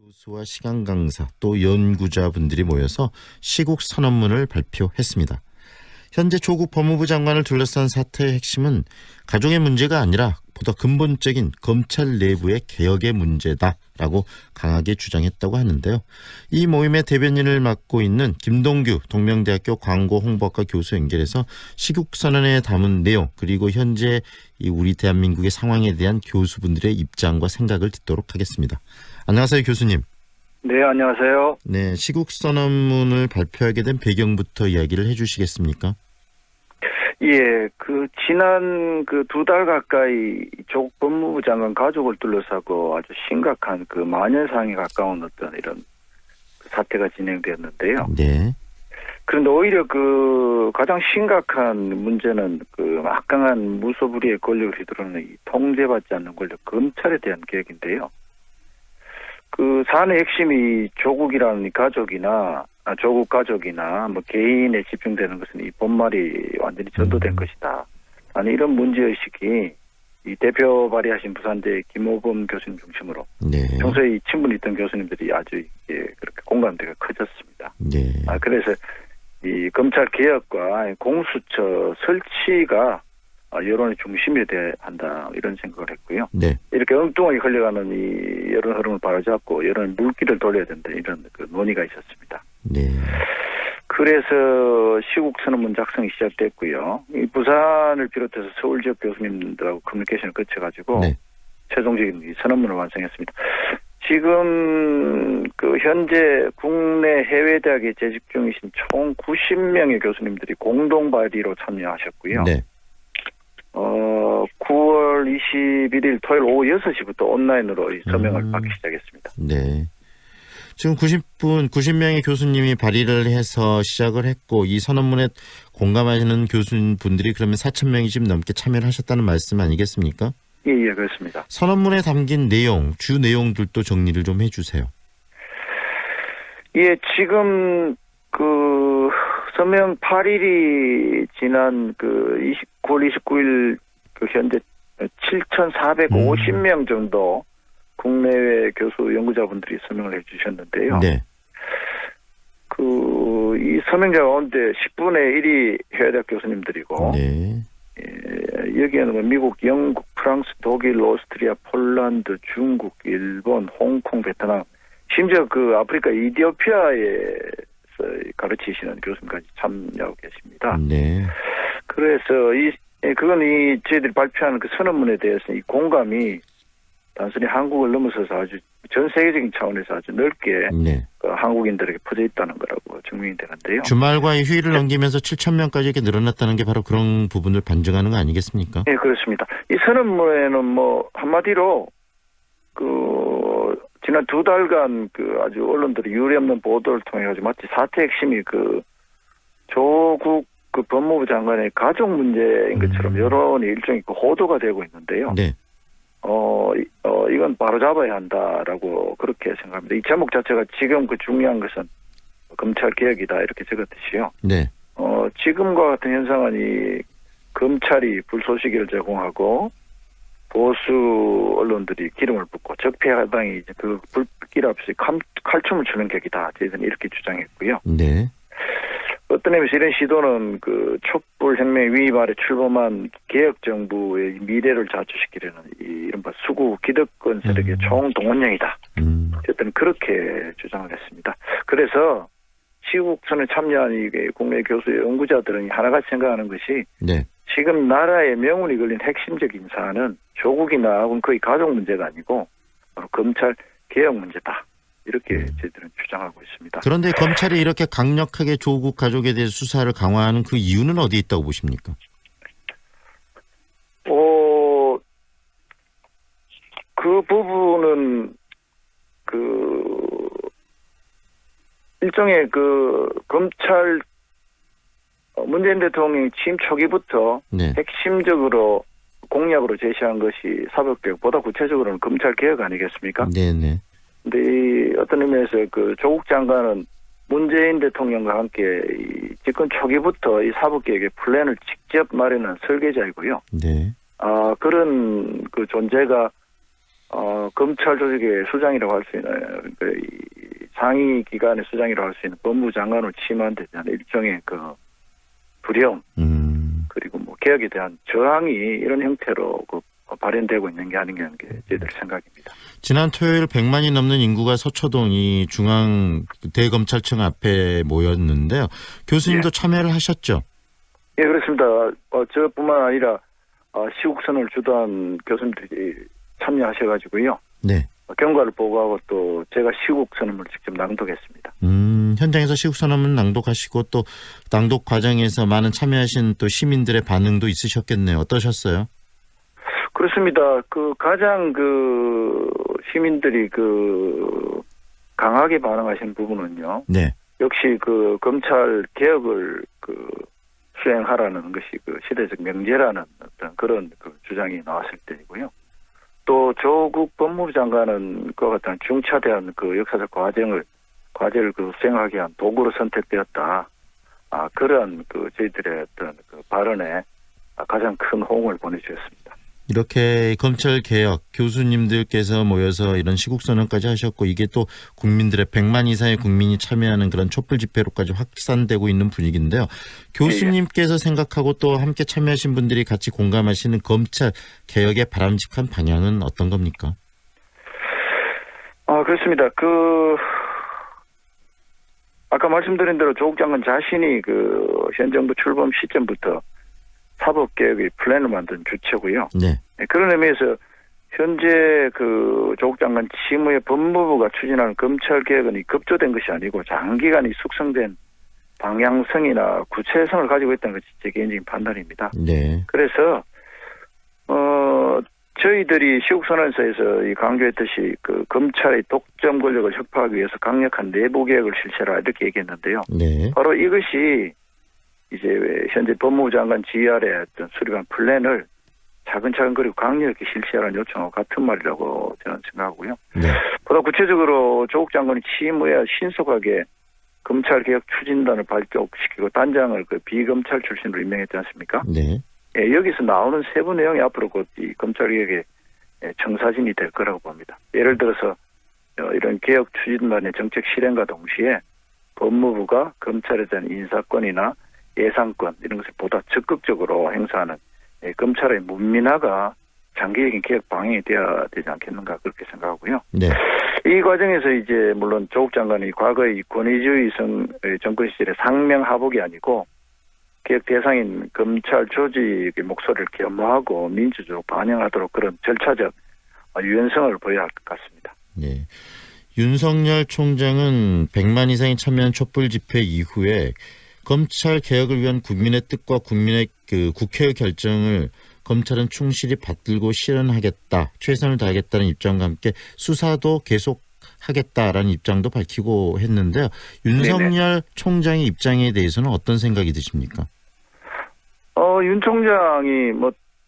교수와 시간 강사 또 연구자분들이 모여서 시국 선언문을 발표했습니다. 현재 조국 법무부 장관을 둘러싼 사태의 핵심은 가족의 문제가 아니라 보다 근본적인 검찰 내부의 개혁의 문제다라고 강하게 주장했다고 하는데요. 이 모임의 대변인을 맡고 있는 김동규 동명대학교 광고홍보학과 교수 연결해서 시국 선언에 담은 내용 그리고 현재 이 우리 대한민국의 상황에 대한 교수분들의 입장과 생각을 듣도록 하겠습니다. 안녕하세요, 교수님. 네, 안녕하세요. 네, 시국 선언문을 발표하게 된 배경부터 이야기를 해주시겠습니까? 예, 지난 2달 가까이 조국 법무부 장관 가족을 둘러싸고 아주 심각한 만연상에 가까운 어떤 이런 사태가 진행되었는데요. 네. 그런데 오히려 가장 심각한 문제는 막강한 무소불위의 권력을 휘두르는 이 통제받지 않는 권력, 검찰에 대한 개혁인데요. 사안의 핵심이 조국이라는 이 가족이나 조국 가족이나 개인에 집중되는 것은 이 본말이 완전히 전도된 것이다. 아니 이런 문제의식이 이 대표 발의하신 부산대 김호범 교수님 중심으로 평소에 이 친분이 있던 교수님들이 아주 그렇게 공감대가 커졌습니다. 네. 그래서 이 검찰 개혁과 공수처 설치가 여론의 중심이 돼야 한다 이런 생각을 했고요. 네. 이렇게 엉뚱하게 흘러가는 이 여론 흐름을 바로잡고 여론의 물기를 돌려야 된다 이런 논의가 있었습니다. 네. 그래서 시국 선언문 작성이 시작됐고요. 이 부산을 비롯해서 서울 지역 교수님들하고 커뮤니케이션을 거쳐가지고 최종적인 이 선언문을 완성했습니다. 지금 현재 국내 해외 대학에 재직 중이신 총 90명의 교수님들이 공동 발의로 참여하셨고요. 네. 9월 21일 토요일 오후 6시부터 온라인으로 이 서명을 받기 시작했습니다. 네. 지금 90명의 교수님이 발의를 해서 시작을 했고 이 선언문에 공감하시는 교수분들이 그러면 4,000명이 지금 넘게 참여를 하셨다는 말씀 아니겠습니까? 예, 그렇습니다. 선언문에 담긴 내용, 주 내용들도 정리를 좀 해주세요. 예, 지금 서명 8일이 지난 9월 29일 현재 7,450명 정도 국내외 교수 연구자분들이 서명을 해주셨는데요. 네. 이 서명자 가운데 10분의 1이 해외대학 교수님들이고, 네. 여기에는 미국, 영국, 프랑스, 독일, 오스트리아, 폴란드, 중국, 일본, 홍콩, 베트남, 심지어 아프리카 이디오피아에서 가르치시는 교수님까지 참여하고 계십니다. 네. 그래서 그건 저희들이 발표하는 선언문에 대해서 이 공감이 단순히 한국을 넘어서서 아주 전 세계적인 차원에서 아주 넓게 한국인들에게 퍼져 있다는 거라고 증명이 되는데요. 주말과의 휴일을 넘기면서 7,000명까지 이렇게 늘어났다는 게 바로 그런 부분을 반증하는 거 아니겠습니까? 네, 그렇습니다. 이 선언문에는 한마디로 지난 2달간 아주 언론들이 유례없는 보도를 통해 가지고 마치 사태 핵심이 조국 법무부 장관의 가족 문제인 것처럼 여론이 일종의 호도가 되고 있는데요. 네. 이건 바로 잡아야 한다라고 그렇게 생각합니다. 이 제목 자체가 지금 중요한 것은 검찰 개혁이다 이렇게 적었듯이요. 네. 지금과 같은 현상은 이 검찰이 불쏘시개를 제공하고 보수 언론들이 기름을 붓고 적폐야당이 이제 불길 앞에서 칼춤을 추는 격이다. 저희들은 이렇게 주장했고요. 네. 어떤 의미에서 이런 시도는 촛불혁명의 위입 아래 출범한 개혁정부의 미래를 자초시키려는 이른바 수구 기득권 세력의 총동원령이다. 어쨌든 그렇게 주장을 했습니다. 그래서 시국선에 참여한 국내 교수 연구자들은 하나같이 생각하는 것이 지금 나라의 명운이 걸린 핵심적인 사안은 조국이나 거의 가족 문제가 아니고 바로 검찰 개혁 문제다. 이렇게 저희들은 주장하고 있습니다. 그런데 검찰이 이렇게 강력하게 조국 가족에 대해서 수사를 강화하는 그 이유는 어디에 있다고 보십니까? 그 부분은 일종의 검찰 문재인 대통령이 취임 초기부터 핵심적으로 공약으로 제시한 것이 사법개혁, 보다 구체적으로는 검찰 개혁 아니겠습니까? 네네. 근데 어떤 의미에서 조국 장관은 문재인 대통령과 함께 이 집권 초기부터 이 사법개혁의 플랜을 직접 마련한 설계자이고요. 네. 그런 존재가 검찰 조직의 수장이라고 할 수 있는 이 상위 기관의 수장이라고 할 수 있는 법무부 장관으로 취임한데 대한 일종의 그 두려움 그리고 뭐 개혁에 대한 저항이 이런 형태로 그 발현되고 있는 게 아닌가 하는 게 저희들 생각입니다. 지난 토요일 100만이 넘는 인구가 서초동 이 중앙 대검찰청 앞에 모였는데요. 교수님도 참여를 하셨죠? 예, 그렇습니다. 저뿐만 아니라 시국선을 주도한 교수님들이 참여하셔가지고요. 네. 경과를 보고하고 또 제가 시국선언을 직접 낭독했습니다. 현장에서 시국선언문 낭독하시고 또 낭독 과정에서 많은 참여하신 또 시민들의 반응도 있으셨겠네요. 어떠셨어요? 그렇습니다. 가장 시민들이 강하게 반응하신 부분은요. 네. 역시 검찰 개혁을 수행하라는 것이 시대적 명제라는 어떤 그런 주장이 나왔을 때이고요. 또 조국 법무부 장관은 그와 같은 중차대한 역사적 과제를 수행하기 위한 도구로 선택되었다. 그러한 저희들의 어떤 발언에 가장 큰 호응을 보내주셨습니다. 이렇게 검찰 개혁 교수님들께서 모여서 이런 시국선언까지 하셨고 이게 또 국민들의 100만 이상의 국민이 참여하는 그런 촛불 집회로까지 확산되고 있는 분위기인데요. 교수님께서 생각하고 또 함께 참여하신 분들이 같이 공감하시는 검찰 개혁의 바람직한 방향은 어떤 겁니까? 그렇습니다. 아까 말씀드린 대로 조국 장관 자신이 현 정부 출범 시점부터 사법개혁의 플랜을 만든 주체고요. 네. 그런 의미에서 현재 조국 장관 취임 후에 법무부가 추진하는 검찰개혁은 급조된 것이 아니고 장기간이 숙성된 방향성이나 구체성을 가지고 있다는 것이 제 개인적인 판단입니다. 네. 그래서 저희들이 시국선언서에서 강조했듯이 검찰의 독점 권력을 혁파하기 위해서 강력한 내부개혁을 실시하라 이렇게 얘기했는데요. 네. 바로 이것이 이제 현재 법무부 장관 지휘아래 어떤 수립한 플랜을 차근차근 그리고 강력히 실시하라는 요청하고 같은 말이라고 저는 생각하고요. 네. 보다 구체적으로 조국 장관이 취임 후에 신속하게 검찰개혁 추진단을 발족시키고 단장을 비검찰 출신으로 임명했지 않습니까? 네. 예, 여기서 나오는 세부 내용이 앞으로 곧 이 검찰개혁의 청사진이 될 거라고 봅니다. 예를 들어서 이런 개혁 추진단의 정책 실행과 동시에 법무부가 검찰에 대한 인사권이나 예산권 이런 것을 보다 적극적으로 행사하는 검찰의 문민화가 장기적인 개혁 방향이 되어야 되지 않겠는가 그렇게 생각하고요. 네. 이 과정에서 이제 물론 조국 장관이 과거의 권위주의 정권 시절의 상명하복이 아니고 개혁 대상인 검찰 조직의 목소리를 겸허하고 민주적으로 반영하도록 그런 절차적 유연성을 보여야 할 것 같습니다. 네. 윤석열 총장은 100만 이상이 참여한 촛불 집회 이후에 검찰 개혁을 위한 국민의 뜻과 국민의 국회의 결정을 검찰은 충실히 받들고 실현하겠다, 최선을 다하겠다는 입장과 함께 수사도 계속하겠다라는 입장도 밝히고 했는데요. 윤석열 네네. 총장의 입장에 대해서는 어떤 생각이 드십니까? 윤 총장이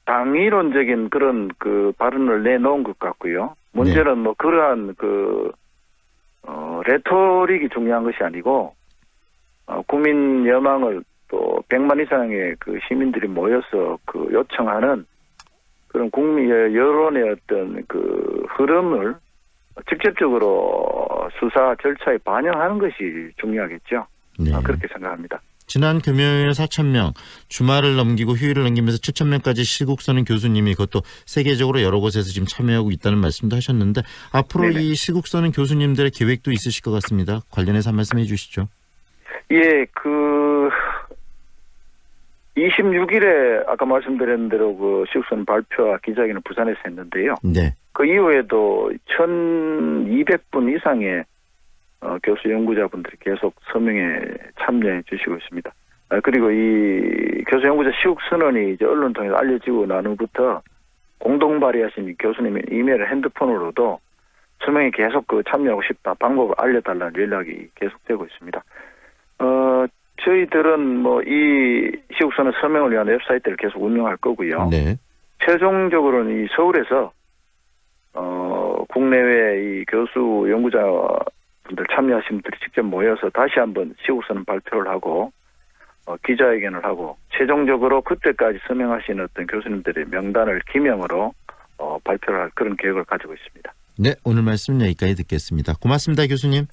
당위론적인 그런 발언을 내놓은 것 같고요. 문제는 네. 그러한 레토릭이 중요한 것이 아니고 국민 여망을 또 100만 이상의 시민들이 모여서 요청하는 그런 국민 여론의 어떤 흐름을 직접적으로 수사 절차에 반영하는 것이 중요하겠죠. 네. 그렇게 생각합니다. 지난 금요일 4,000명, 주말을 넘기고 휴일을 넘기면서 7,000명까지 시국선언 교수님이 그것도 세계적으로 여러 곳에서 지금 참여하고 있다는 말씀도 하셨는데 앞으로 네네. 이 시국선언 교수님들의 계획도 있으실 것 같습니다. 관련해서 한 말씀 해 주시죠. 예, 26일에 아까 말씀드린 대로 시국선언 발표와 기자회견을 부산에서 했는데요. 네. 그 이후에도 1,200분 이상의 교수 연구자분들이 계속 서명에 참여해 주시고 있습니다. 그리고 이 교수 연구자 시국선언이 이제 언론 통해서 알려지고 난 후부터 공동 발의하신 교수님의 이메일 핸드폰으로도 서명에 계속 참여하고 싶다, 방법을 알려달라는 연락이 계속되고 있습니다. 저희들은 이 시국선언 서명을 위한 웹사이트를 계속 운영할 거고요. 네. 최종적으로는 이 서울에서 국내외 이 교수 연구자분들 참여하신 분들이 직접 모여서 다시 한번 시국선언 발표를 하고 기자회견을 하고 최종적으로 그때까지 서명하신 어떤 교수님들의 명단을 기명으로 발표를 할 그런 계획을 가지고 있습니다. 네, 오늘 말씀 여기까지 듣겠습니다. 고맙습니다, 교수님.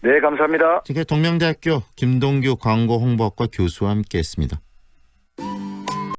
네, 감사합니다. 지금 동명대학교 김동규 광고홍보학과 교수와 함께했습니다.